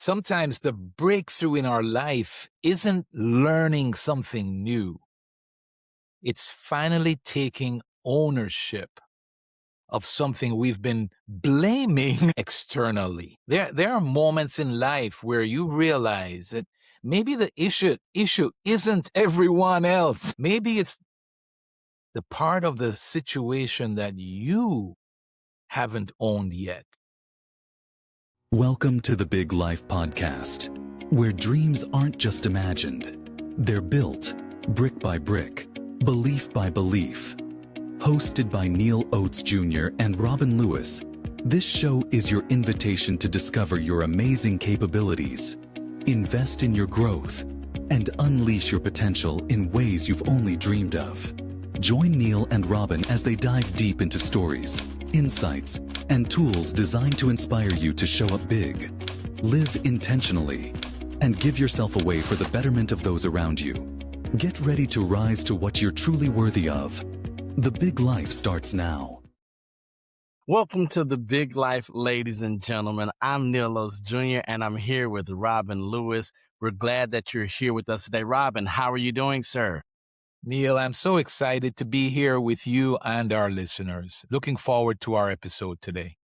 Sometimes the breakthrough in our life isn't learning something new. It's finally taking ownership of something we've been blaming externally. There are moments in life where you realize that maybe the issue isn't everyone else. Maybe it's the part of the situation that you haven't owned yet. Welcome to the Big Life Podcast, where dreams aren't just imagined, they're built brick by brick, belief by belief. Hosted by Neal Oates Jr. and Robin Lewis, this show is your invitation to discover your amazing capabilities, invest in your growth, and unleash your potential in ways you've only dreamed of. Join Neal and Robin as they dive deep into stories, insights, and tools designed to inspire you to show up big, live intentionally, and give yourself away for the betterment of those around you. Get ready to rise to what you're truly worthy of. The Big Life starts now. Welcome to The Big Life, ladies and gentlemen. I'm Neal Oates Jr., and I'm here with Robin Lewis. We're glad that you're here with us today. Robin, how are you doing, sir? Neal, I'm so excited to be here with you and our listeners. Looking forward to our episode today.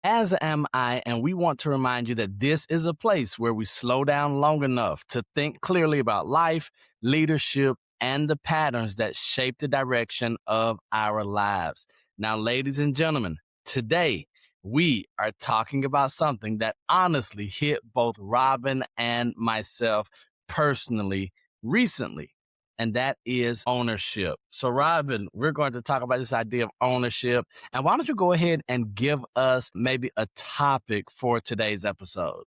As am I, and we want to remind you that this is a place where we slow down long enough to think clearly about life, leadership, and the patterns that shape the direction of our lives. Now, ladies and gentlemen, today we are talking about something that honestly hit both Robin and myself personally recently, and that is ownership. So, Robin, we're going to talk about this idea of ownership. And why don't you go ahead and give us maybe a topic for today's episode?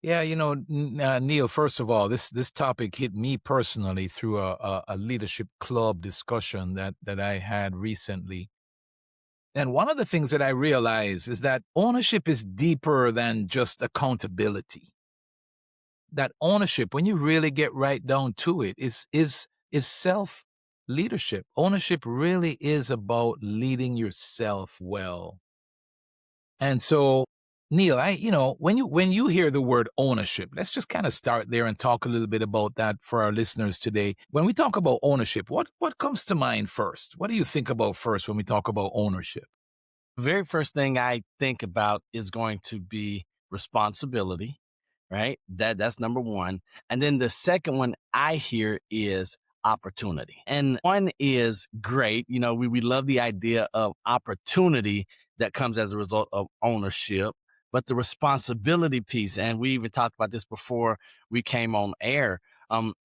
Yeah, Neal, first of all, this topic hit me personally through a leadership club discussion that I had recently. And one of the things that I realized is that ownership is deeper than just accountability. That ownership, when you really get right down to it, is self leadership. Ownership really is about leading yourself well. And so, Neal, when you hear the word ownership, let's just kind of start there and talk a little bit about that for our listeners today. When we talk about ownership, what comes to mind first? What do you think about first when we talk about ownership? The very first thing I think about is going to be responsibility, right? That's number one. And then the second one I hear is opportunity. And one is great. You know, we love the idea of opportunity that comes as a result of ownership, but the responsibility piece, and we even talked about this before we came on air,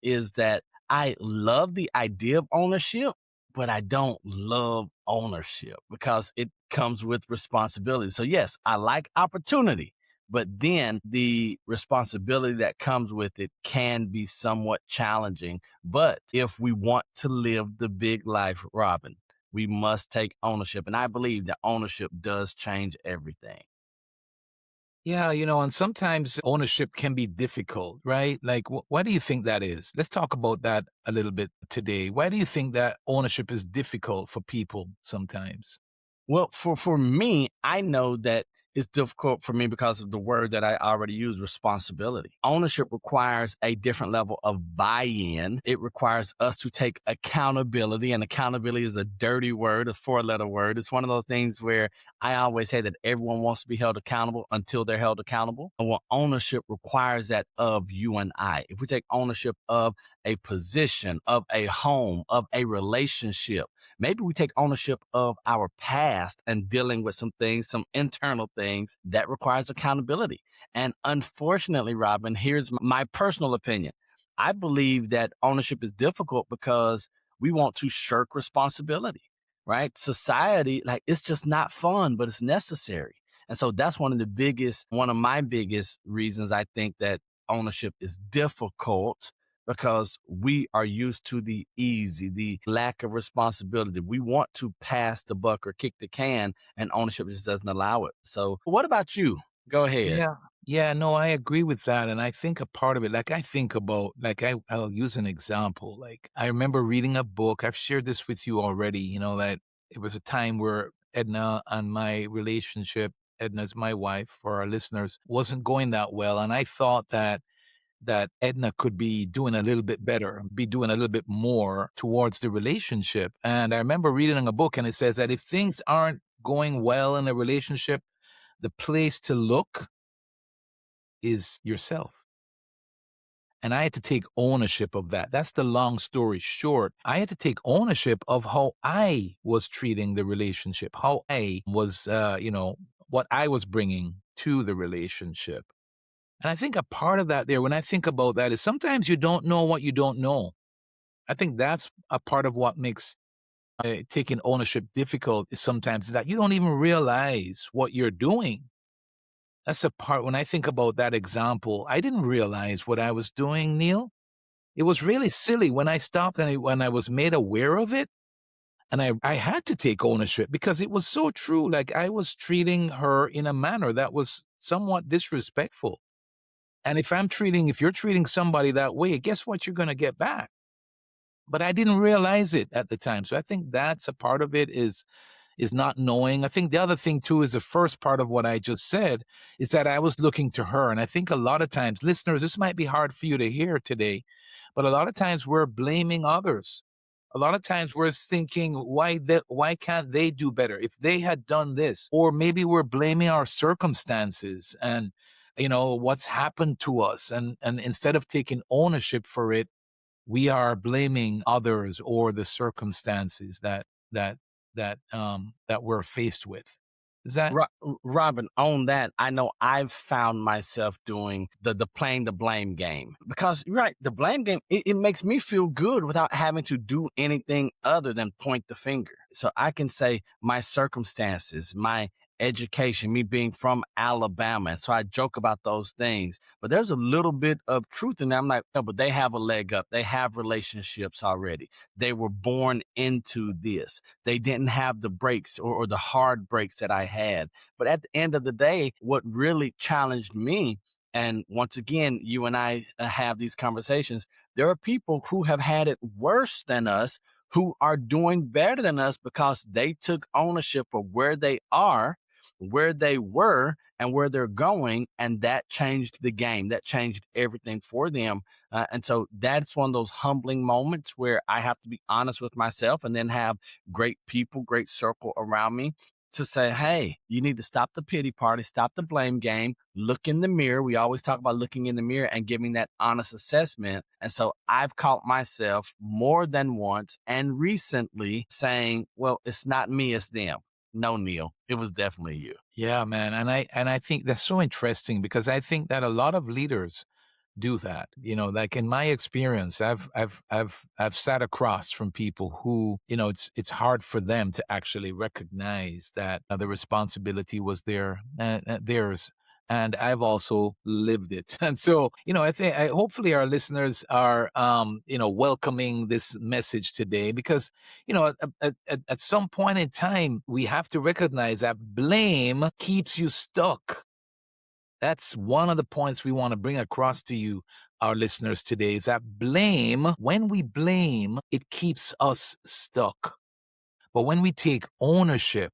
is that I love the idea of ownership, but I don't love ownership because it comes with responsibility. So yes, I like opportunity, but then the responsibility that comes with it can be somewhat challenging. But if we want to live the big life, Robin, we must take ownership. And I believe that ownership does change everything. Yeah, and sometimes ownership can be difficult, right? Like, why do you think that is? Let's talk about that a little bit today. Why do you think that ownership is difficult for people sometimes? Well, for me, I know that it's difficult for me because of the word that I already used, responsibility. Ownership requires a different level of buy-in. It requires us to take accountability, and accountability is a dirty word, a four-letter word. It's one of those things where I always say that everyone wants to be held accountable until they're held accountable. And what ownership requires that of you and I. If we take ownership of a position, of a home, of a relationship, maybe we take ownership of our past and dealing with some things, some internal things that requires accountability. And unfortunately, Robin, here's my personal opinion. I believe that ownership is difficult because we want to shirk responsibility, right? Society, like it's just not fun, but it's necessary. And so that's one of my biggest reasons I think that ownership is difficult because we are used to the easy, the lack of responsibility. We want to pass the buck or kick the can, and ownership just doesn't allow it. So, what about you? Go ahead. Yeah. Yeah, no, I agree with that. And I think a part of it, like I think about, like I'll use an example. Like I remember reading a book. I've shared this with you already, that it was a time where Edna and my relationship Edna's my wife, for our listeners, wasn't going that well. And I thought that Edna could be doing a little bit better, be doing a little bit more towards the relationship. And I remember reading a book and it says that if things aren't going well in a relationship, the place to look is yourself. And I had to take ownership of that. That's the long story short. I had to take ownership of how I was treating the relationship, how I was, what I was bringing to the relationship. And I think a part of that there, when I think about that, is sometimes you don't know what you don't know. I think that's a part of what makes taking ownership difficult is sometimes that you don't even realize what you're doing. That's a part when I think about that example, I didn't realize what I was doing, Neil. It was really silly when I stopped and when I was made aware of it. And I had to take ownership because it was so true. Like I was treating her in a manner that was somewhat disrespectful. And if you're treating somebody that way, guess what you're going to get back? But I didn't realize it at the time. So I think that's a part of it is not knowing. I think the other thing too is the first part of what I just said is that I was looking to her. And I think a lot of times, listeners, this might be hard for you to hear today, but a lot of times we're blaming others. A lot of times we're thinking, why can't they do better if they had done this? Or maybe we're blaming our circumstances and what's happened to us. And instead of taking ownership for it, we are blaming others or the circumstances that that we're faced with. Is that Robin, on that, I know I've found myself doing the playing the blame game because you're right, the blame game, it makes me feel good without having to do anything other than point the finger. So I can say my circumstances, my education, me being from Alabama. And so I joke about those things, but there's a little bit of truth in that. I'm like, oh, but they have a leg up. They have relationships already. They were born into this. They didn't have the breaks or the hard breaks that I had. But at the end of the day, what really challenged me, and once again, you and I have these conversations, there are people who have had it worse than us who are doing better than us because they took ownership of where they are, where they were, and where they're going. And that changed the game. That changed everything for them. And so that's one of those humbling moments where I have to be honest with myself and then have great people, great circle around me to say, hey, you need to stop the pity party, stop the blame game, look in the mirror. We always talk about looking in the mirror and giving that honest assessment. And so I've caught myself more than once and recently saying, well, it's not me, it's them. No, Neal, it was definitely you. Yeah, man. And I think that's so interesting because I think that a lot of leaders do that. Like in my experience, I've sat across from people who, it's hard for them to actually recognize that the responsibility was theirs. And I've also lived it. And so, I think hopefully our listeners are, welcoming this message today because, at some point in time, we have to recognize that blame keeps you stuck. That's one of the points we want to bring across to you, our listeners today, is that when we blame, it keeps us stuck. But when we take ownership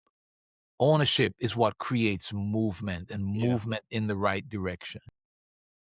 is what creates movement and Yeah. movement in the right direction.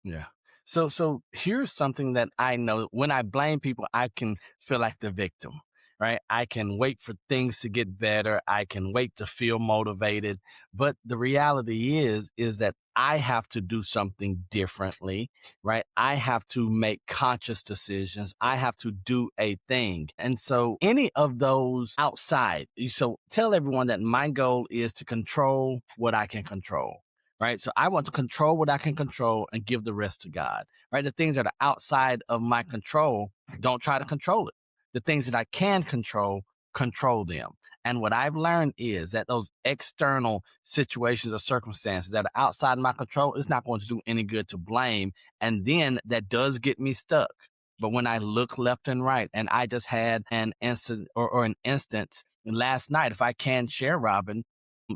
Yeah. So here's something that I know when I blame people, I can feel like the victim, right? I can wait for things to get better. I can wait to feel motivated. But the reality is that I have to do something differently, right? I have to make conscious decisions. I have to do a thing. And so any of those outside, so tell everyone that my goal is to control what I can control, right? So I want to control what I can control and give the rest to God, right? The things that are outside of my control, don't try to control it. The things that I can control them. And what I've learned is that those external situations or circumstances that are outside my control, it's not going to do any good to blame. And then that does get me stuck. But when I look left and right, and I just had an incident or an instance last night, if I can share, Robin,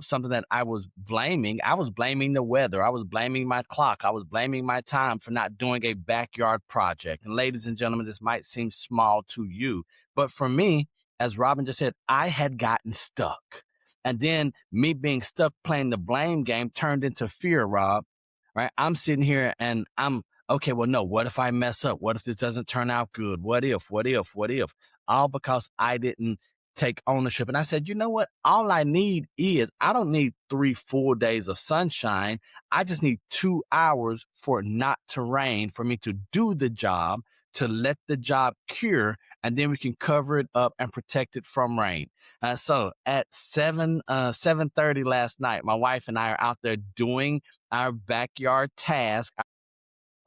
something that I was blaming the weather. I was blaming my clock. I was blaming my time for not doing a backyard project. And ladies and gentlemen, this might seem small to you, but for me, as Robin just said, I had gotten stuck. And then me being stuck playing the blame game turned into fear, Rob. Right? I'm sitting here and I'm okay. Well, no. What if I mess up? What if this doesn't turn out good? What if? What if? What if? All because I didn't take ownership. And I said, you know what? All I need is I don't need 3 full days of sunshine. I just need 2 hours for it not to rain, for me to do the job, to let the job cure, and then we can cover it up and protect it from rain. So at 7:30 last night, my wife and I are out there doing our backyard task,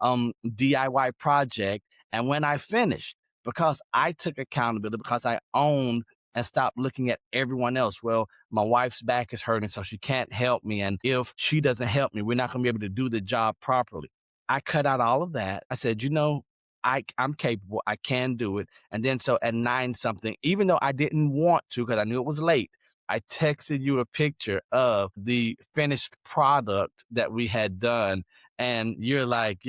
DIY project. And when I finished, because I took accountability, because I owned and stopped looking at everyone else. Well, my wife's back is hurting, so she can't help me. And if she doesn't help me, we're not going to be able to do the job properly. I cut out all of that. I said, I'm capable. I can do it. And then so at 9 something, even though I didn't want to, because I knew it was late, I texted you a picture of the finished product that we had done. And you're like,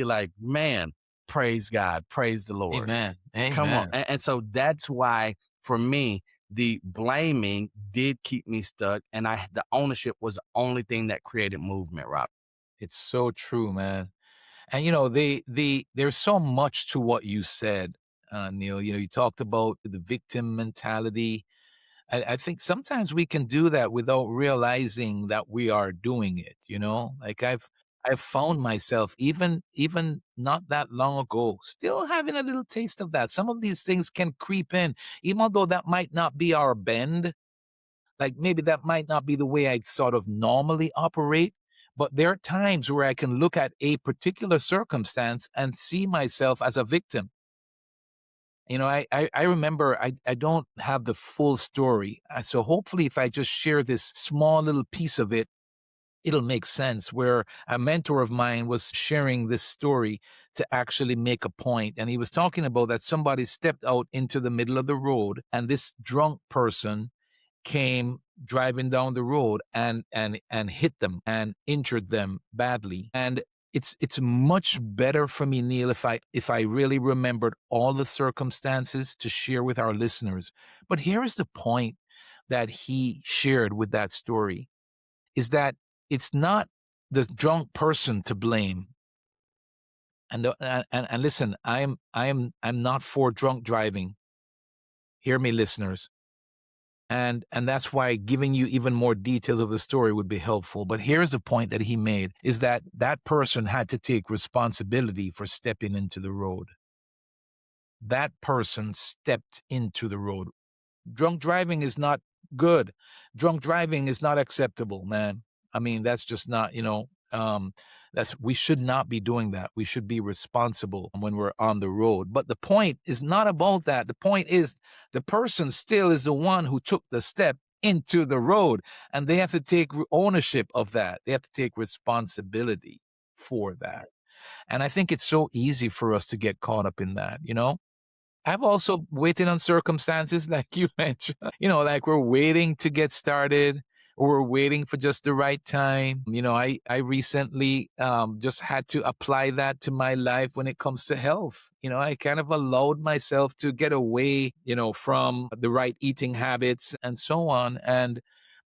man, praise God, praise the Lord. Amen. Come on. Amen. And so that's why for me, the blaming did keep me stuck. And the ownership was the only thing that created movement, Rob. It's so true, man. And there's so much to what you said, Neil. You talked about the victim mentality. I think sometimes we can do that without realizing that we are doing it. Like I've found myself even not that long ago, still having a little taste of that. Some of these things can creep in, even though that might not be our bend. Like maybe that might not be the way I sort of normally operate, but there are times where I can look at a particular circumstance and see myself as a victim. I remember I don't have the full story. So hopefully if I just share this small little piece of it, it'll make sense, where a mentor of mine was sharing this story to actually make a point. And he was talking about that somebody stepped out into the middle of the road and this drunk person came driving down the road and hit them and injured them badly. And it's much better for me, Neil, if I really remembered all the circumstances to share with our listeners. But here is the point that he shared with that story, is that it's not the drunk person to blame. And listen, I'm not for drunk driving. Hear me, listeners. And that's why giving you even more details of the story would be helpful. But here's the point that he made, is that that person had to take responsibility for stepping into the road. That person stepped into the road. Drunk driving is not good. Drunk driving is not acceptable, man. I mean, that's just not, we should not be doing that. We should be responsible when we're on the road. But the point is not about that. The point is the person still is the one who took the step into the road, and they have to take ownership of that. They have to take responsibility for that. And I think it's so easy for us to get caught up in that. I've also waited on circumstances like you mentioned, like we're waiting to get started, or we're waiting for just the right time. I recently just had to apply that to my life when it comes to health. I kind of allowed myself to get away, from the right eating habits and so on. And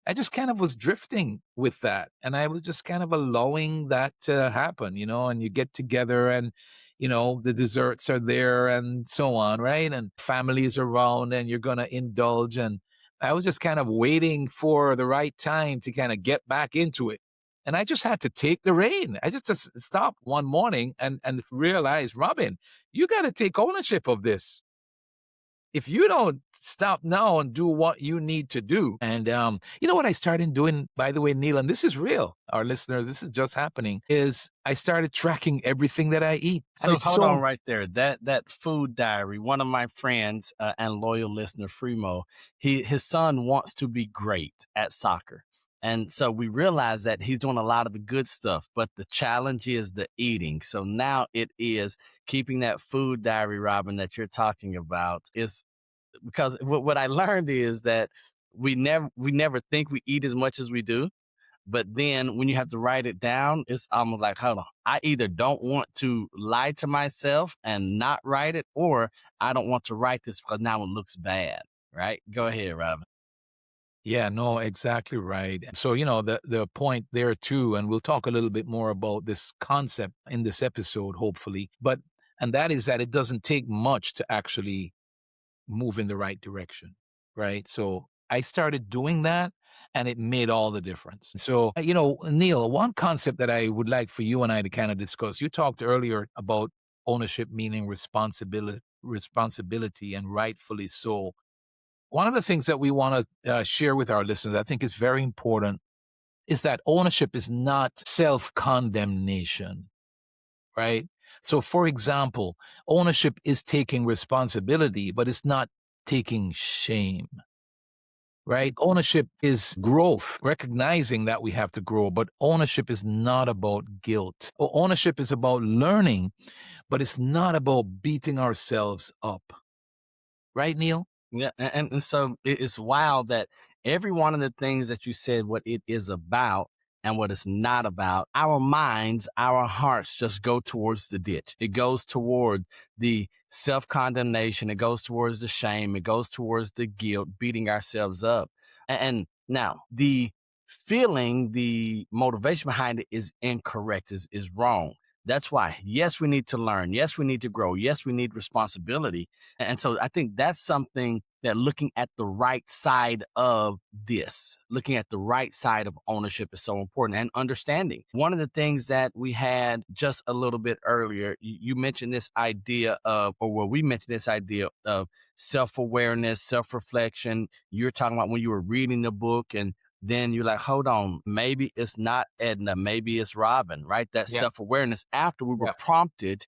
I just kind of was drifting with that. And I was just kind of allowing that to happen, and you get together and, the desserts are there and so on, right? And families around and you're going to indulge. And I was just kind of waiting for the right time to kind of get back into it. And I just had to take the rein. I just stopped one morning and realized, Robin, you got to take ownership of this. If you don't stop now and do what you need to do. And you know what I started doing, by the way, Neil, and this is real, our listeners, this is just happening, is I started tracking everything that I eat. And So it's hold on so right there. That food diary. One of my friends and loyal listener, Fremo, his son wants to be great at soccer, and so we realize that he's doing a lot of the good stuff, but the challenge is the eating. So now it is keeping that food diary, Robin, that you're talking about. Is because what I learned is that we never think we eat as much as we do. But then when you have to write it down, it's almost like, hold on, I either don't want to lie to myself and not write it, or I don't want to write this because now it looks bad. Right? Go ahead, Robin. Yeah, no, exactly right. So, the point there too, and we'll talk a little bit more about this concept in this episode, hopefully. And that is that it doesn't take much to actually move in the right direction, right? So I started doing that and it made all the difference. So, Neil, one concept that I would like for you and I to kind of discuss, you talked earlier about ownership meaning responsibility, and rightfully so. One of the things that we want to share with our listeners, I think is very important, is that ownership is not self condemnation, right? So, for example, ownership is taking responsibility, but it's not taking shame, right? Ownership is growth, recognizing that we have to grow, but ownership is not about guilt. Ownership is about learning, but it's not about beating ourselves up, right, Neil? Yeah, and so it's wild that every one of the things that you said, what it is about and what it's not about, our minds, our hearts just go towards the ditch. It goes toward the self condemnation. It goes towards the shame. It goes towards the guilt, beating ourselves up. And now the feeling, the motivation behind it is incorrect, is wrong. That's why, yes, we need to learn. Yes, we need to grow. Yes, we need responsibility, and so I think that's something that looking at the right side of this, looking at the right side of ownership is so important, and understanding. One of the things that we had just a little bit earlier, you mentioned this idea of, or well, we mentioned this idea of self awareness, self reflection. You're talking about when you were reading the book and then you're like, hold on, maybe it's not Edna, maybe it's Robin, right? That Yeah, self awareness after we were yeah. prompted,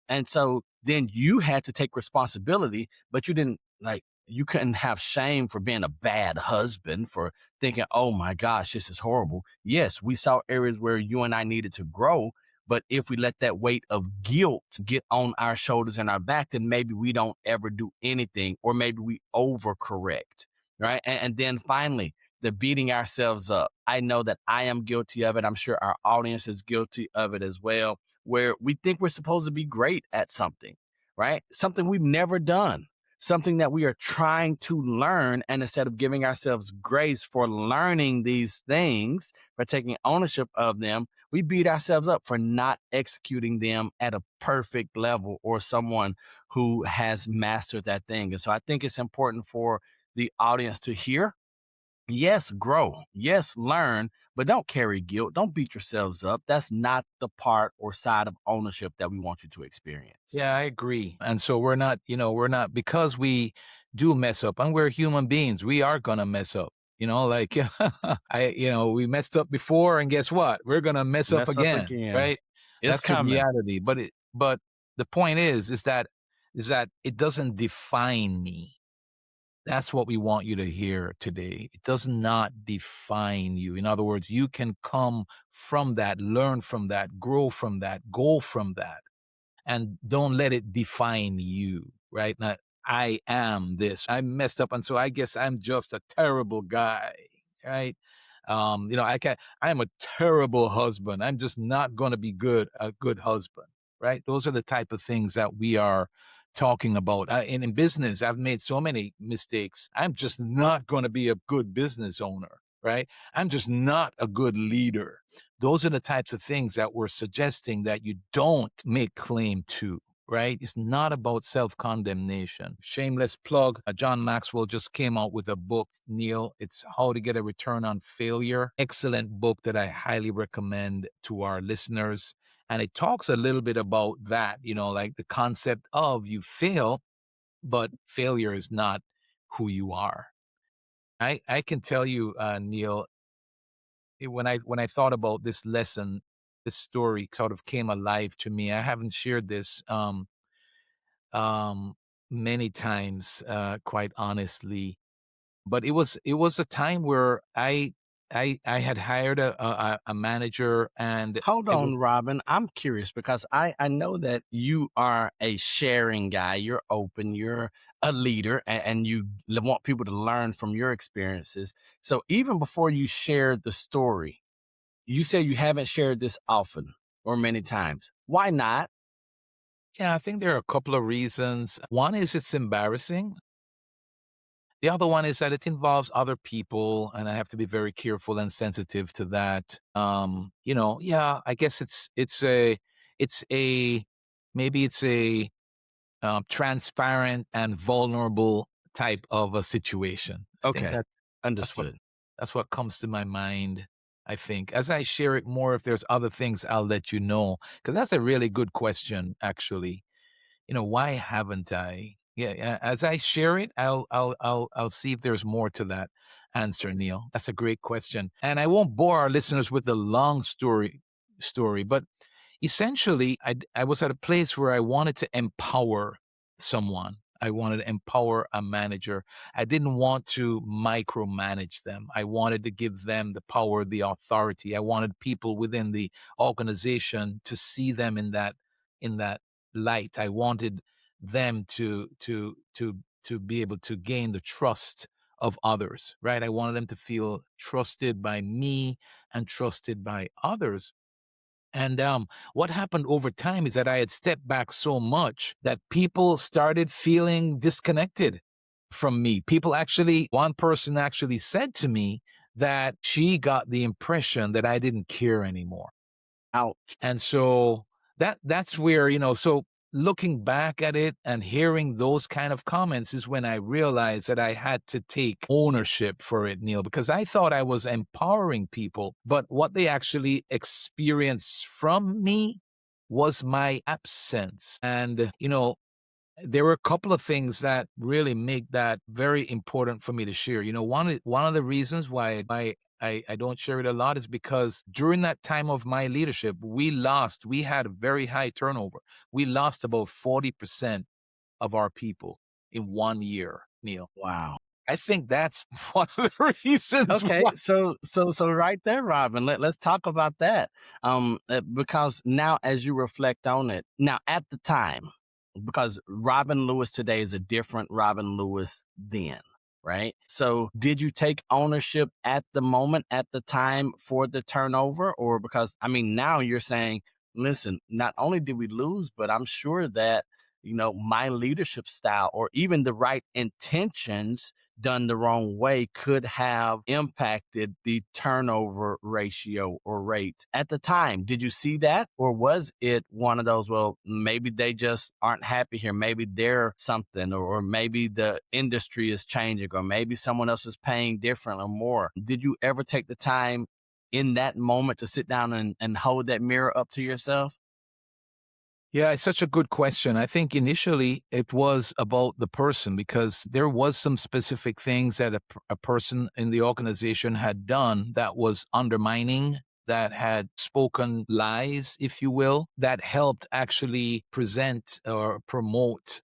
and so then you had to take responsibility, but you didn't like, you couldn't have shame for being a bad husband, for thinking, oh my gosh, this is horrible. Yes, we saw areas where you and I needed to grow. But if we let that weight of guilt get on our shoulders and our back, then maybe we don't ever do anything, or maybe we overcorrect. Right. And then finally, the beating ourselves up. I know that I am guilty of it. I'm sure our audience is guilty of it as well, where we think we're supposed to be great at something, right? Something we've never done, something that we are trying to learn. And instead of giving ourselves grace for learning these things, for taking ownership of them, we beat ourselves up for not executing them at a perfect level, or someone who has mastered that thing. And so I think it's important for the audience to hear. Yes, grow. Yes, learn, but don't carry guilt. Don't beat yourselves up. That's not the part or side of ownership that we want you to experience. Yeah, I agree. And so we're not, because we do mess up and we're human beings, we are going to mess up. Like we messed up before and guess what? We're going to mess up Mess up again, again. right? It's That's the coming. reality. But the point is that it doesn't define me. That's what we want you to hear today. It does not define you. In other words, you can come from that, learn from that, grow from that, go from that, and don't let it define you, right? Now, I am this. I messed up, and so I guess I'm just a terrible guy, right? I am a terrible husband. I'm just not going to be a good husband, right? Those are the type of things that we are talking about. And in business, I've made so many mistakes. I'm just not going to be a good business owner, right? I'm just not a good leader. Those are the types of things that we're suggesting that you don't make claim to, right? It's not about self condemnation. Shameless plug. John Maxwell just came out with a book, Neil. It's How to Get a Return on Failure. Excellent book that I highly recommend to our listeners. And it talks a little bit about that, like the concept of you fail, but failure is not who you are. I can tell you, Neil, when I thought about this lesson, this story sort of came alive to me. I haven't shared this um, many times, quite honestly, but it was a time where I had hired a manager, and Hold it was on, Robin. I'm curious because I know that you are a sharing guy. You're open, you're a leader, and you want people to learn from your experiences. So even before you shared the story, you say you haven't shared this often or many times. Why not? yeah. I think there are a couple of reasons. One is it's embarrassing. The other one is that it involves other people, and I have to be very careful and sensitive to that. Yeah, I guess it's a maybe it's a transparent and vulnerable type of a situation. I think Okay, that's what understood. that's what comes to my mind. I think as I share it more, if there's other things, I'll let you know because that's a really good question, actually. Why haven't I? Yeah, yeah. As I share it, I'll see if there's more to that answer, Neil. That's a great question, and I won't bore our listeners with the long story, but essentially, I was at a place where I wanted to empower someone. I wanted to empower a manager. I didn't want to micromanage them. I wanted to give them the power, the authority. I wanted people within the organization to see them in that light. I wanted them to be able to gain the trust of others, right? I wanted them to feel trusted by me and trusted by others. And what happened over time is that I had stepped back so much that people started feeling disconnected from me. One person actually said to me that she got the impression that I didn't care anymore. Ouch. And so that's where, so looking back at it and hearing those kind of comments is when I realized that I had to take ownership for it, Neil, because I thought I was empowering people, but what they actually experienced from me was my absence. And, there were a couple of things that really make that very important for me to share. One of the reasons why I don't share it a lot is because during that time of my leadership, we had a very high turnover. We lost about 40% of our people in 1 year, Neil. Wow. I think that's one of the reasons Okay, why. so right there, Robin, let's talk about that. Because now as you reflect on it, now at the time, because Robin Lewis today is a different Robin Lewis then, right? So did you take ownership at the moment, at the time for the turnover? Or because I mean now you're saying, listen, not only did we lose, but I'm sure that my leadership style or even the right intentions done the wrong way could have impacted the turnover ratio or rate at the time. Did you see that? Or was it one of those, well, maybe they just aren't happy here. Maybe they're something, or maybe the industry is changing, or maybe someone else is paying different or more. Did you ever take the time in that moment to sit down and hold that mirror up to yourself? Yeah, it's such a good question. I think initially it was about the person because there was some specific things that a person in the organization had done that was undermining, that had spoken lies, if you will, that helped actually present or promote,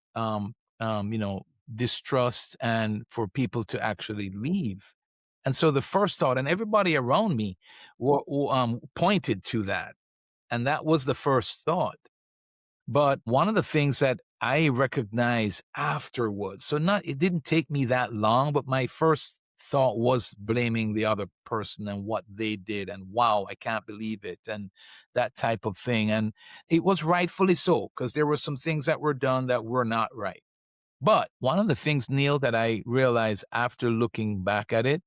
distrust and for people to actually leave. And so the first thought, and everybody around me pointed to that. And that was the first thought. But one of the things that I recognized afterwards, so not it didn't take me that long, but my first thought was blaming the other person and what they did and wow, I can't believe it and that type of thing. And it was rightfully so because there were some things that were done that were not right. But one of the things, Neil, that I realized after looking back at it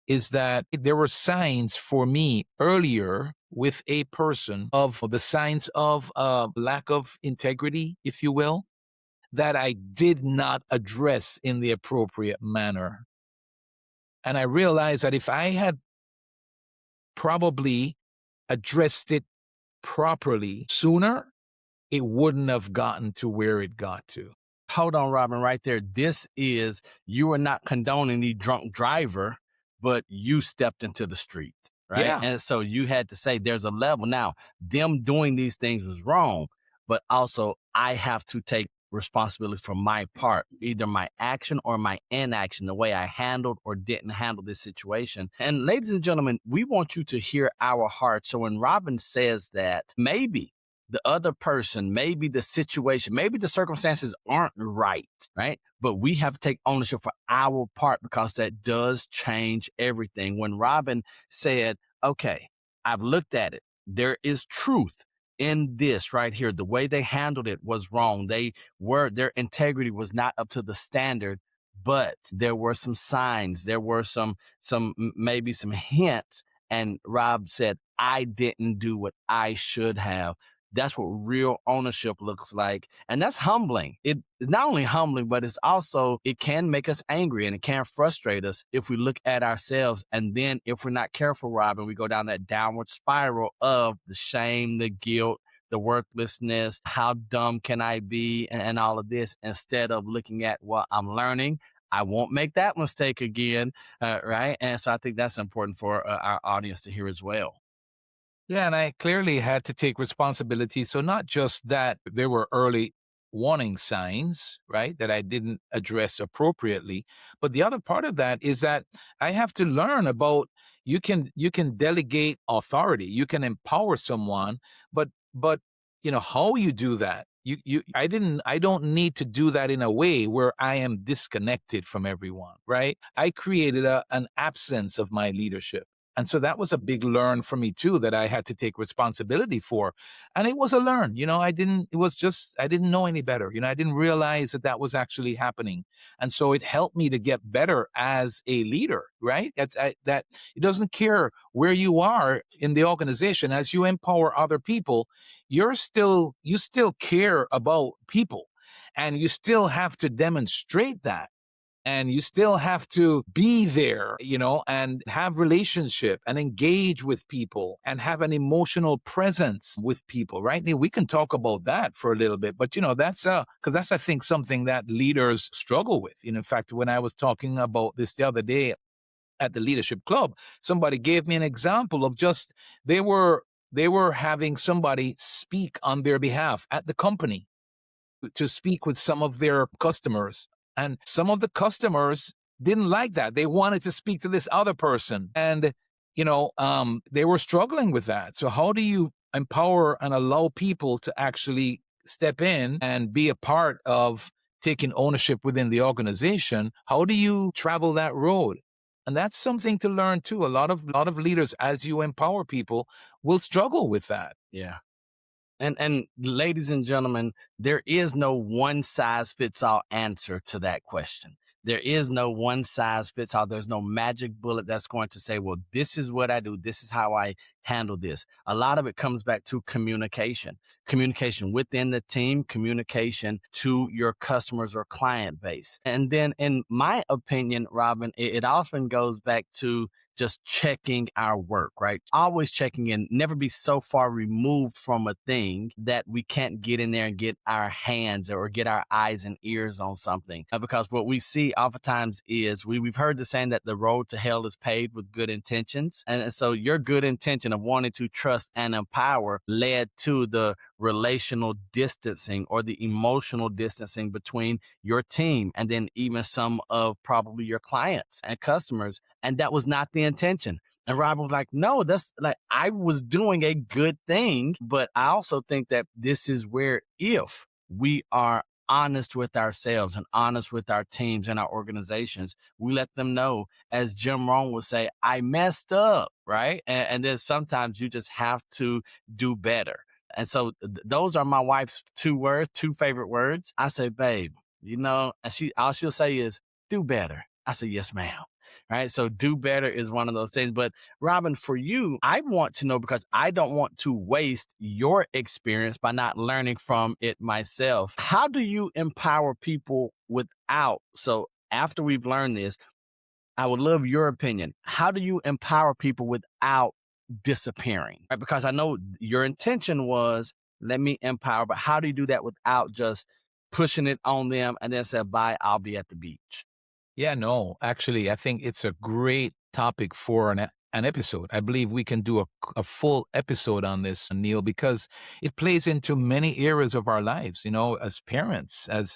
is that there were signs for me earlier with a person of the signs of lack of integrity, if you will, that I did not address in the appropriate manner. And I realized that if I had probably addressed it properly sooner, it wouldn't have gotten to where it got to. Hold on, Robin, right there. You are not condoning the drunk driver, but you stepped into the street, right? Yeah. And so you had to say there's a level. Now, them doing these things was wrong, but also I have to take responsibility for my part, either my action or my inaction, the way I handled or didn't handle this situation. And ladies and gentlemen, we want you to hear our heart. So when Robin says that, maybe the other person, maybe the situation, maybe the circumstances aren't right, right? But we have to take ownership for our part because that does change everything. When Robin said, okay, I've looked at it, there is truth in this right here. The way they handled it was wrong. Their integrity was not up to the standard but there were some signs, there were maybe some hints, and Rob said, I didn't do what I should have. That's what real ownership looks like. And that's humbling. It's not only humbling, but it can make us angry and it can frustrate us if we look at ourselves. And then if we're not careful, Robin, we go down that downward spiral of the shame, the guilt, the worthlessness, how dumb can I be, and all of this, instead of looking at what I'm learning. I won't make that mistake again, right? And so I think that's important for our audience to hear as well. Yeah, and I clearly had to take responsibility. So not just that there were early warning signs, right, that I didn't address appropriately, but the other part of that is that I have to learn about you can delegate authority, you can empower someone, but how you do that. I don't need to do that in a way where I am disconnected from everyone, right? I created an absence of my leadership. And so that was a big learn for me too, that I had to take responsibility for. And it was a learn, I didn't know any better. I didn't realize that that was actually happening. And so it helped me to get better as a leader, right? That it doesn't care where you are in the organization. As you empower other people, you still care about people, and you still have to demonstrate that, and you still have to be there, and have relationship and engage with people and have an emotional presence with people, right? Neil, we can talk about that for a little bit, but that's because that's, I think, something that leaders struggle with. In fact, when I was talking about this the other day at the leadership club, somebody gave me an example of just they were having somebody speak on their behalf at the company to speak with some of their customers. And some of the customers didn't like that. They wanted to speak to this other person. And, they were struggling with that. So how do you empower and allow people to actually step in and be a part of taking ownership within the organization? How do you travel that road? And that's something to learn too. A lot of leaders, as you empower people, will struggle with that. Yeah. And ladies and gentlemen, there is no one size fits all answer to that question. There is no one size fits all. There's no magic bullet that's going to say, well, this is what I do. This is how I handle this. A lot of it comes back to communication within the team, communication to your customers or client base. And then in my opinion, Robin, it often goes back to just checking our work, right? Always checking in, never be so far removed from a thing that we can't get in there and get our hands or get our eyes and ears on something. Because what we see oftentimes is we've heard the saying that the road to hell is paved with good intentions. And so your good intention of wanting to trust and empower led to the relational distancing or the emotional distancing between your team and then even some of probably your clients and customers. And that was not the intention. And Robin was like, no, that's like, I was doing a good thing. But I also think that this is where, if we are honest with ourselves and honest with our teams and our organizations, we let them know, as Jim Rohn would say, I messed up, right? And then sometimes you just have to do better. And so those are my wife's two favorite words. I say, babe, and all she'll say is, do better. I say, yes, ma'am. Right. So do better is one of those things. But Robin, for you, I want to know, because I don't want to waste your experience by not learning from it myself. How do you empower people so after we've learned this, I would love your opinion. How do you empower people without disappearing? Right? Because I know your intention was, let me empower, but how do you do that without just pushing it on them and then say, bye, I'll be at the beach? Yeah, no, actually, I think it's a great topic for an episode. I believe we can do a full episode on this, Neil, because it plays into many areas of our lives, as parents, Mm.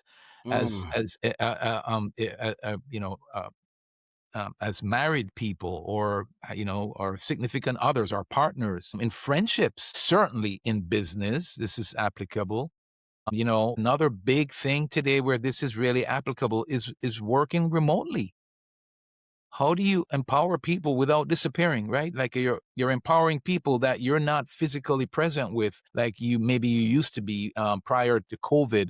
as married people, or our significant others, our partners, in friendships, certainly in business, this is applicable. Another big thing today where this is really applicable is working remotely. How do you empower people without disappearing, right? Like you're empowering people that you're not physically present with, like you used to be prior to COVID.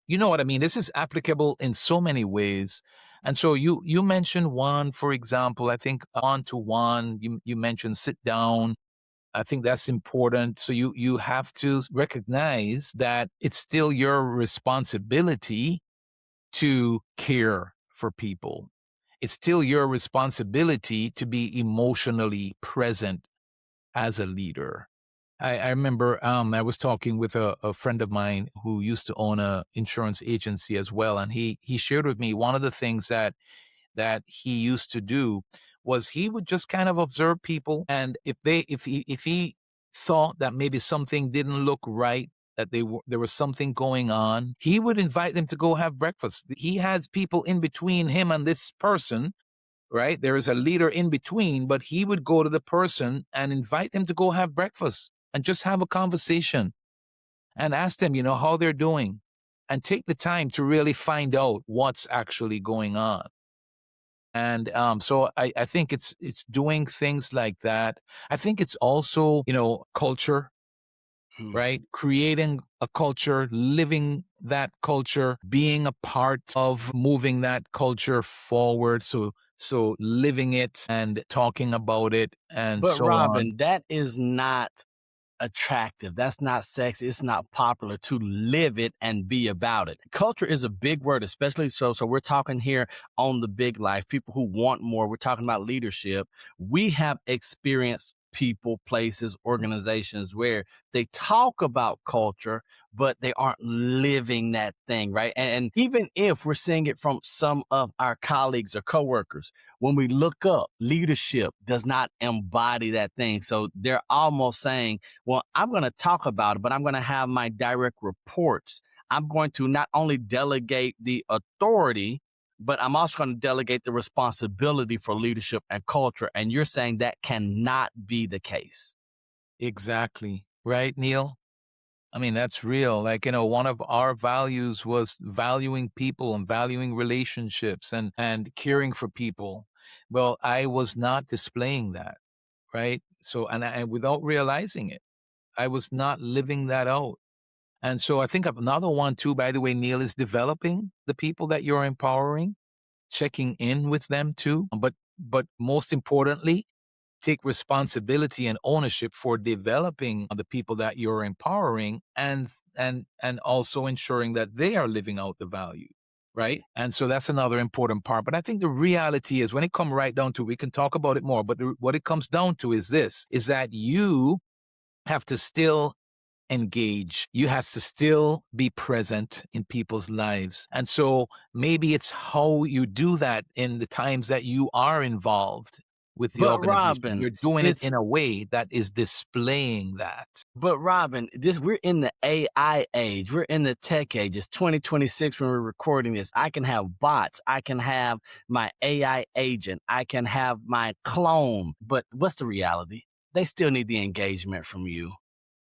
You know what I mean? This is applicable in so many ways. And so you mentioned one, for example, I think one to one, you mentioned sit down. I think that's important. So you have to recognize that it's still your responsibility to care for people. It's still your responsibility to be emotionally present as a leader. I remember I was talking with a friend of mine who used to own a insurance agency as well, and he shared with me one of the things that he used to do was he would just kind of observe people, and if he thought that maybe something didn't look right, that there was something going on, he would invite them to go have breakfast. He has people in between him and this person, right? There is a leader in between, but he would go to the person and invite them to go have breakfast and just have a conversation and ask them, how they're doing, and take the time to really find out what's actually going on. And so I think it's doing things like that. I think it's also, culture, Hmm. right? Creating a culture, living that culture, being a part of moving that culture forward. So living it and talking about it and But so on. Robin, that is not attractive. That's not sexy. It's not popular to live it and be about it. Culture is a big word, especially so we're talking here on the big life, people who want more. We're talking about leadership. We have experienced people, places, organizations where they talk about culture, but they aren't living that thing, right? And even if we're seeing it from some of our colleagues or coworkers, when we look up, leadership does not embody that thing. So they're almost saying, well, I'm going to talk about it, but I'm going to have my direct reports. I'm going to not only delegate the authority, but I'm also going to delegate the responsibility for leadership and culture. And you're saying that cannot be the case. Exactly. Right, Neil? I mean, that's real. Like, one of our values was valuing people and valuing relationships and caring for people. Well, I was not displaying that, right? So, and without realizing it, I was not living that out. And so I think another one too, by the way, Neil, is developing the people that you're empowering, checking in with them too. But most importantly, take responsibility and ownership for developing the people that you're empowering, and also ensuring that they are living out the value, right? And so that's another important part. But I think the reality is, when it comes right down to, we can talk about it more, but what it comes down to is this, is that you have to still engage. You have to still be present in people's lives. And so maybe it's how you do that in the times that you are involved with the But organization. Robin, You're doing it it's in a way that is displaying that. But Robin, this we're in the AI age. We're in the tech age. It's 2026 when we're recording this. I can have bots. I can have my AI agent. I can have my clone. But what's the reality? They still need the engagement from you.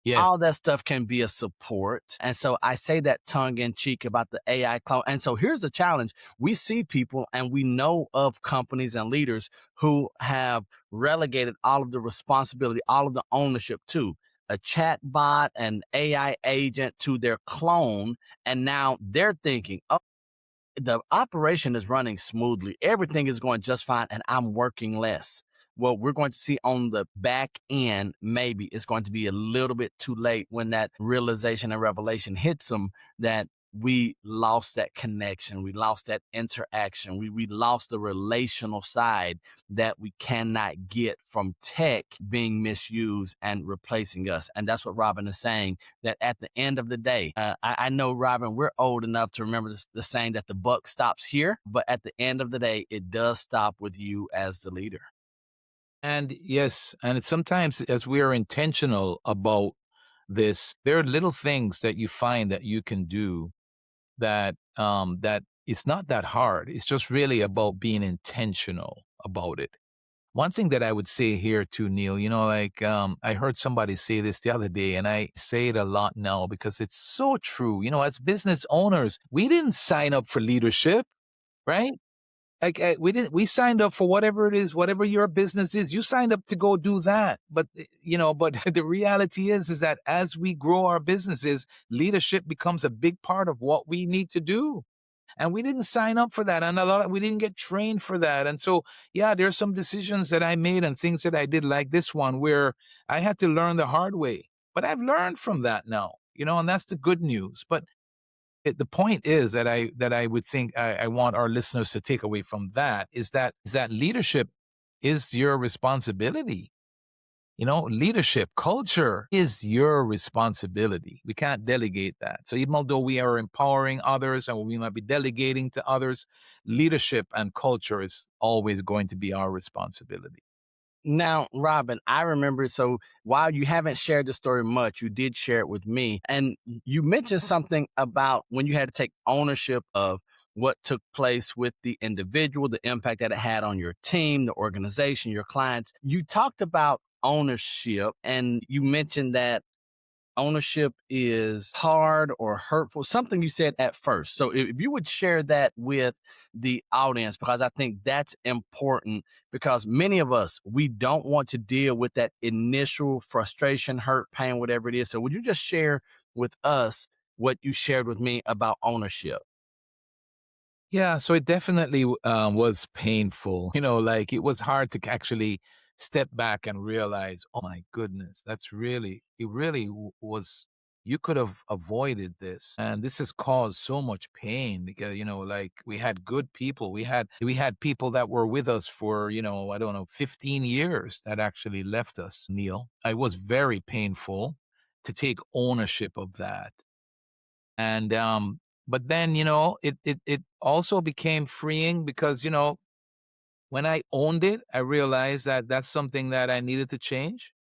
Yes. All that stuff can be a support. And so I say that tongue in cheek about the AI clone. And so here's the challenge. We see people and we know of companies and leaders who have relegated all of the responsibility, all of the ownership to a chat bot, an AI agent, to their clone. And now they're thinking, oh, the operation is running smoothly. Everything is going just fine, and I'm working less. Well, we're going to see on the back end, maybe it's going to be a little bit too late when that realization and revelation hits them that we lost that connection. We lost that interaction. We lost the relational side that we cannot get from tech being misused and replacing us. And that's what Robin is saying, that at the end of the day, I know, Robin, we're old enough to remember the saying that the buck stops here, but at the end of the day, it does stop with you as the leader. And yes, and it's sometimes, as we are intentional about this, there are little things that you find that you can do that it's not that hard. It's just really about being intentional about it. One thing that I would say here too, Neil, like, I heard somebody say this the other day, and I say it a lot now because it's so true. As business owners, we didn't sign up for leadership, right? Like we signed up for whatever it is, whatever your business is. You signed up to go do that. But but the reality is that as we grow our businesses, leadership becomes a big part of what we need to do. And we didn't sign up for that, and we didn't get trained for that. And so, yeah, there's some decisions that I made and things that I did, like this one, where I had to learn the hard way. But I've learned from that now, and that's the good news. But the point is that I would think I want our listeners to take away from that is that leadership is your responsibility. Leadership culture is your responsibility. We can't delegate that. So even although we are empowering others and we might be delegating to others, leadership and culture is always going to be our responsibility. Now, Robin, I remember, so while you haven't shared the story much, you did share it with me. And you mentioned something about when you had to take ownership of what took place with the individual, the impact that it had on your team, the organization, your clients. You talked about ownership, and you mentioned that ownership is hard or hurtful, something you said at first. So if you would share that with the audience, because I think that's important, because many of us, we don't want to deal with that initial frustration, hurt, pain, whatever it is. So would you just share with us what you shared with me about ownership? Yeah, so it definitely was painful. Like it was hard to actually step back and realize, oh my goodness, it really was. You could have avoided this, and this has caused so much pain because like we had good people, we had people that were with us for I don't know 15 years that actually left us. Neil, it was very painful to take ownership of that. And but then it also became freeing because when I owned it, I realized that that's something that I needed to change.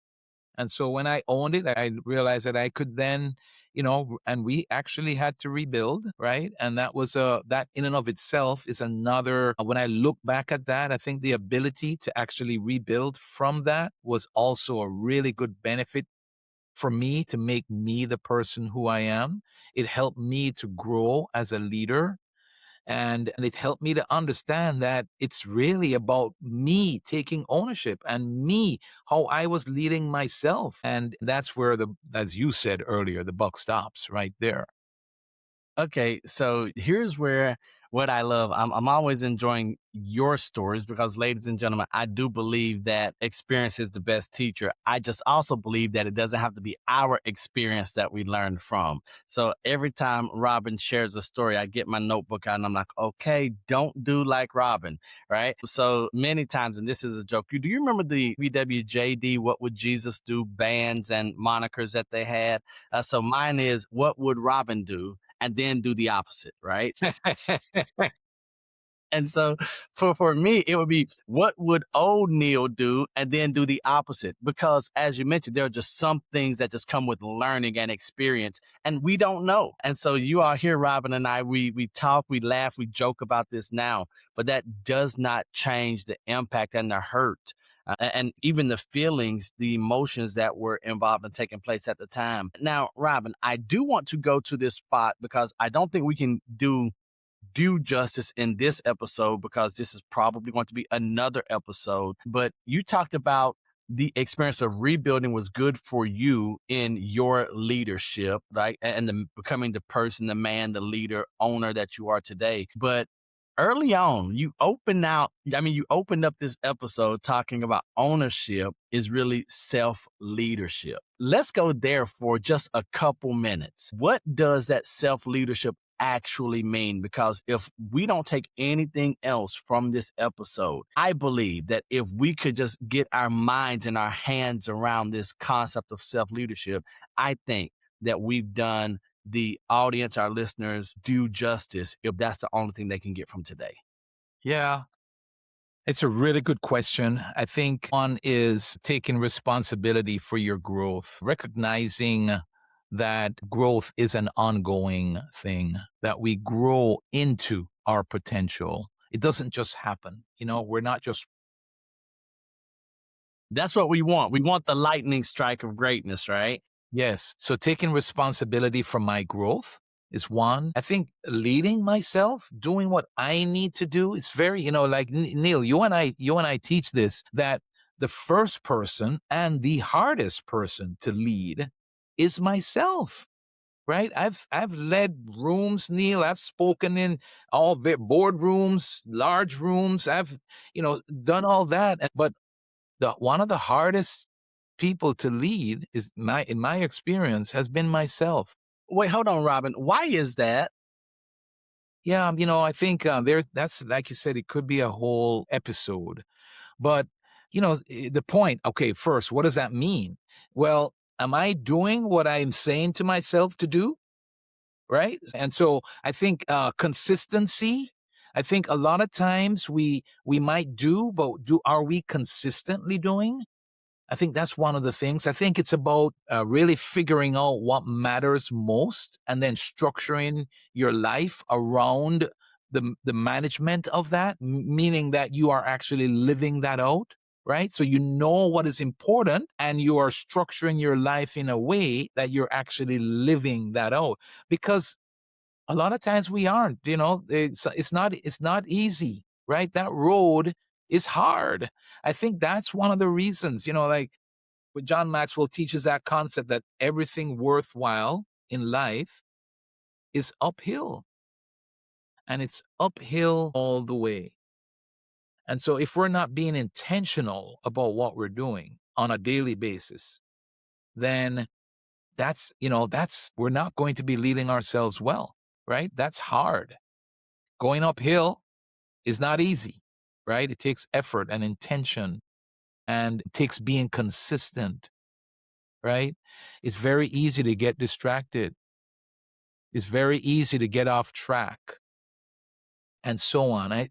And so when I owned it, I realized that I could then and we actually had to rebuild, right? And that in and of itself is another. When I look back at that, I think the ability to actually rebuild from that was also a really good benefit for me to make me the person who I am. It helped me to grow as a leader. And it helped me to understand that it's really about me taking ownership and me, how I was leading myself. And that's where as you said earlier, the buck stops right there. Okay, so here's where what I love. I'm always enjoying your stories because, ladies and gentlemen, I do believe that experience is the best teacher. I just also believe that it doesn't have to be our experience that we learn from. So every time Robin shares a story, I get my notebook out and I'm like, okay, don't do like Robin, right? So many times, and this is a joke, do you remember the WWJD, What Would Jesus Do bands and monikers that they had? So mine is, What Would Robin Do? And then do the opposite, right? And so for me, it would be, what would old Neal do? And then do the opposite. Because as you mentioned, there are just some things that just come with learning and experience, and we don't know. And so you are here, Robin and I, we talk, we laugh, we joke about this now, but that does not change the impact and the hurt. And even the feelings, the emotions that were involved and taking place at the time. Now, Robin, I do want to go to this spot because I don't think we can do due justice in this episode, because this is probably going to be another episode. But you talked about the experience of rebuilding was good for you in your leadership, right? And becoming the person, the man, the leader, owner that you are today. But early on, you opened up this episode talking about ownership is really self-leadership. Let's go there for just a couple minutes. What does that self-leadership actually mean? Because if we don't take anything else from this episode, I believe that if we could just get our minds and our hands around this concept of self-leadership, I think that we've done the audience, our listeners, due justice if that's the only thing they can get from today. Yeah, it's a really good question. I think one is taking responsibility for your growth, recognizing that growth is an ongoing thing, that we grow into our potential. It doesn't just happen. We're not just. That's what we want. We want the lightning strike of greatness, right? Yes. So taking responsibility for my growth is one. I think leading myself, doing what I need to do is very, like Neil, you and I teach this, that the first person and the hardest person to lead is myself. Right? I've led rooms, Neil. I've spoken in all the boardrooms, large rooms. I've, done all that. But the one of the hardest people to lead is in my experience has been myself. Wait, hold on, Robin. Why is that? Yeah, I think that's like you said, it could be a whole episode. But the point. Okay, first, what does that mean? Well, am I doing what I'm saying to myself to do? Right? And so I think consistency. I think a lot of times we might do, but are we consistently doing? I think that's one of the things. I think it's about really figuring out what matters most and then structuring your life around the management of that, meaning that you are actually living that out, right? So you know what is important and you are structuring your life in a way that you're actually living that out. Because a lot of times we aren't, it's not easy, right? That road is hard. I think that's one of the reasons, like what John Maxwell teaches, that concept that everything worthwhile in life is uphill, and it's uphill all the way. And so if we're not being intentional about what we're doing on a daily basis, then we're not going to be leading ourselves well, right? That's hard. Going uphill is not easy, right? It takes effort and intention, and it takes being consistent, right? It's very easy to get distracted. It's very easy to get off track, and so on.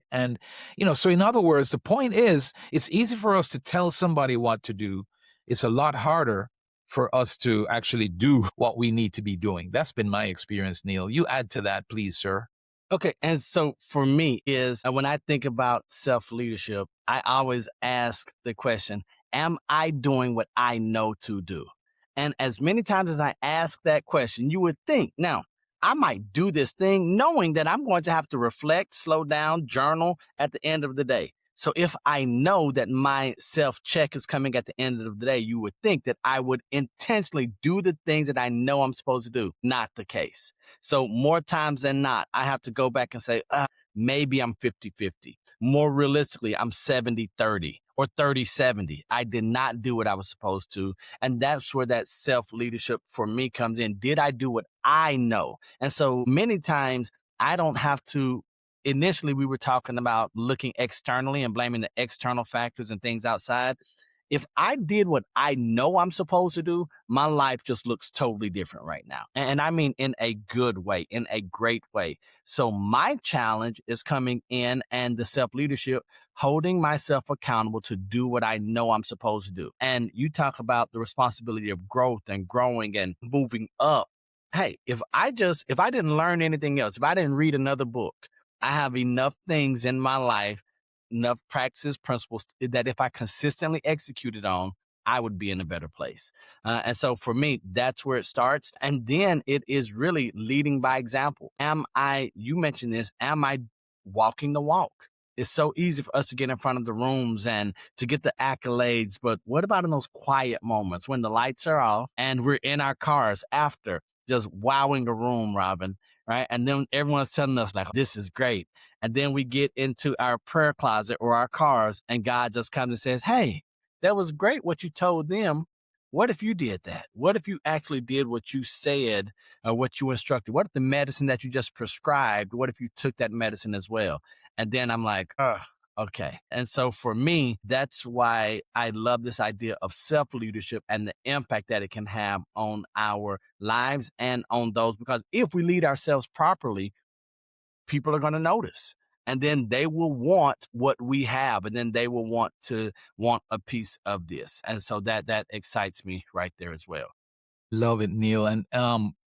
So in other words, the point is, it's easy for us to tell somebody what to do. It's a lot harder for us to actually do what we need to be doing. That's been my experience, Neil. You add to that, please, sir. Okay. And so for me is when I think about self-leadership, I always ask the question, am I doing what I know to do? And as many times as I ask that question, you would think, now, I might do this thing knowing that I'm going to have to reflect, slow down, journal at the end of the day. So if I know that my self-check is coming at the end of the day, you would think that I would intentionally do the things that I know I'm supposed to do. Not the case. So more times than not, I have to go back and say, maybe I'm 50-50. More realistically, I'm 70-30 or 30-70. I did not do what I was supposed to. And that's where that self-leadership for me comes in. Did I do what I know? And so many times I don't have to. Initially, we were talking about looking externally and blaming the external factors and things outside. If I did what I know I'm supposed to do, my life just looks totally different right now. And I mean in a good way, in a great way. So my challenge is coming in and the self-leadership, holding myself accountable to do what I know I'm supposed to do. And you talk about the responsibility of growth and growing and moving up. Hey, if I didn't learn anything else, if I didn't read another book, I have enough things in my life, enough practices, principles that if I consistently executed on, I would be in a better place. And so for me, that's where it starts. And then it is really leading by example. You mentioned this, am I walking the walk? It's so easy for us to get in front of the rooms and to get the accolades. But what about in those quiet moments when the lights are off and we're in our cars after just wowing the room, Robin? Right. And then everyone's telling us like, this is great. And then we get into our prayer closet or our cars and God just comes and says, hey, that was great what you told them. What if you did that? What if you actually did what you said or what you instructed? What if the medicine that you just prescribed, what if you took that medicine as well? And then I'm like, okay. And so for me, that's why I love this idea of self-leadership and the impact that it can have on our lives and on those, because if we lead ourselves properly, people are going to notice. And then they will want what we have, and then they will want a piece of this. And so that excites me right there as well. Love it, Neil. And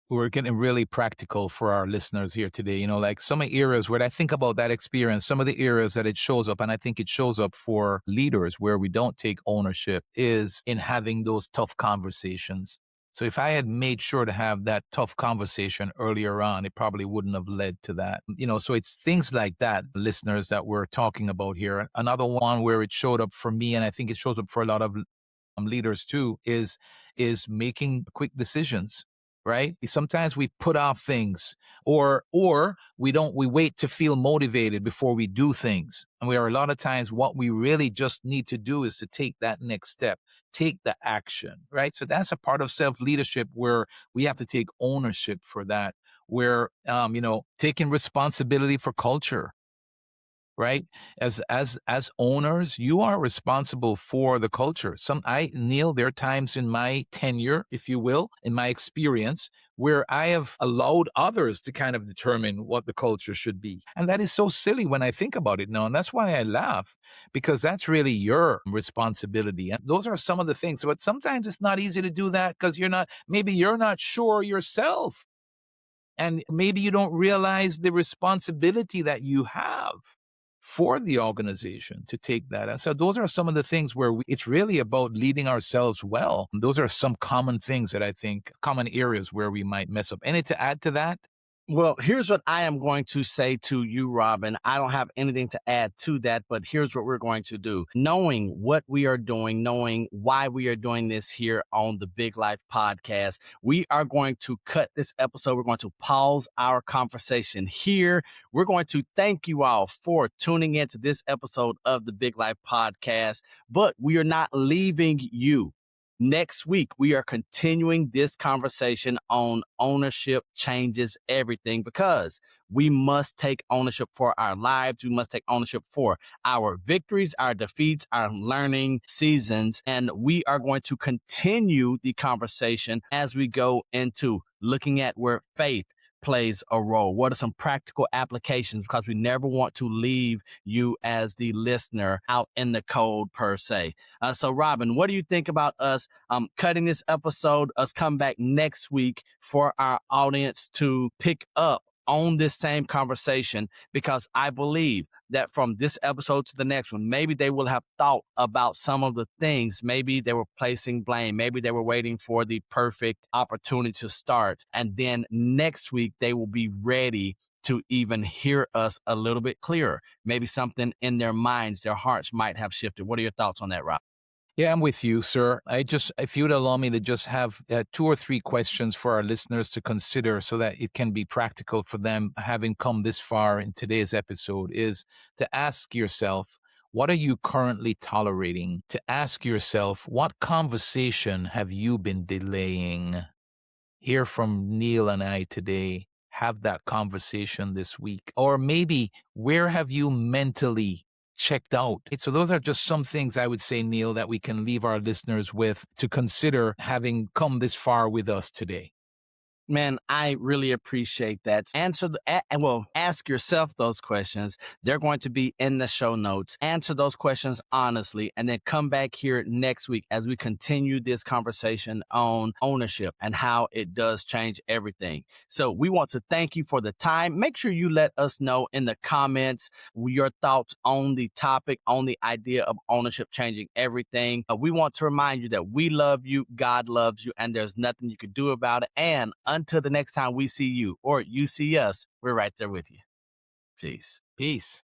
we're getting really practical for our listeners here today. Like some of the areas where I think about that experience, some of the areas that it shows up, and I think it shows up for leaders where we don't take ownership, is in having those tough conversations. So if I had made sure to have that tough conversation earlier on, it probably wouldn't have led to that. So it's things like that, listeners, that we're talking about here. Another one where it showed up for me, and I think it shows up for a lot of leaders too, is making quick decisions. Right? Sometimes we put off things, or we wait to feel motivated before we do things. And a lot of times what we really just need to do is to take that next step, take the action, right? So that's a part of self-leadership where we have to take ownership for that, where taking responsibility for culture, right? As owners, you are responsible for the culture. Neil, there are times in my tenure, if you will, in my experience, where I have allowed others to kind of determine what the culture should be. And that is so silly when I think about it now. And that's why I laugh, because that's really your responsibility. And those are some of the things. But sometimes it's not easy to do that because maybe you're not sure yourself. And maybe you don't realize the responsibility that you have for the organization to take that. And so those are some of the things where it's really about leading ourselves well. Those are some common things that I think, common areas where we might mess up. Any to add to that? Well, here's what I am going to say to you, Robin. I don't have anything to add to that, but here's what we're going to do. Knowing what we are doing, knowing why we are doing this here on the Big Life Podcast, we are going to cut this episode. We're going to pause our conversation here. We're going to thank you all for tuning into this episode of the Big Life Podcast, but we are not leaving you. Next week, we are continuing this conversation on ownership changes everything, because we must take ownership for our lives. We must take ownership for our victories, our defeats, our learning seasons. And we are going to continue the conversation as we go into looking at where faith plays a role. What are some practical applications? Because we never want to leave you as the listener out in the cold per se. So Robin, what do you think about us cutting this episode, us come back next week for our audience to pick up on this same conversation? Because I believe that from this episode to the next one, maybe they will have thought about some of the things. Maybe they were placing blame. Maybe they were waiting for the perfect opportunity to start. And then next week, they will be ready to even hear us a little bit clearer. Maybe something in their minds, their hearts might have shifted. What are your thoughts on that, Rob? Yeah, I'm with you, sir. If you'd allow me to just have 2 or 3 questions for our listeners to consider so that it can be practical for them, having come this far in today's episode, is to ask yourself, what are you currently tolerating? To ask yourself, what conversation have you been delaying? Hear from Neil and I today. Have that conversation this week. Or maybe, where have you mentally checked out? So those are just some things I would say, Neil, that we can leave our listeners with to consider, having come this far with us today. Man, I really appreciate that. Ask yourself those questions. They're going to be in the show notes. Answer those questions honestly, and then come back here next week as we continue this conversation on ownership and how it does change everything. So we want to thank you for the time. Make sure you let us know in the comments your thoughts on the topic, on the idea of ownership changing everything. We want to remind you that we love you, God loves you, and there's nothing you can do about it. And until the next time we see you or you see us, we're right there with you. Peace. Peace.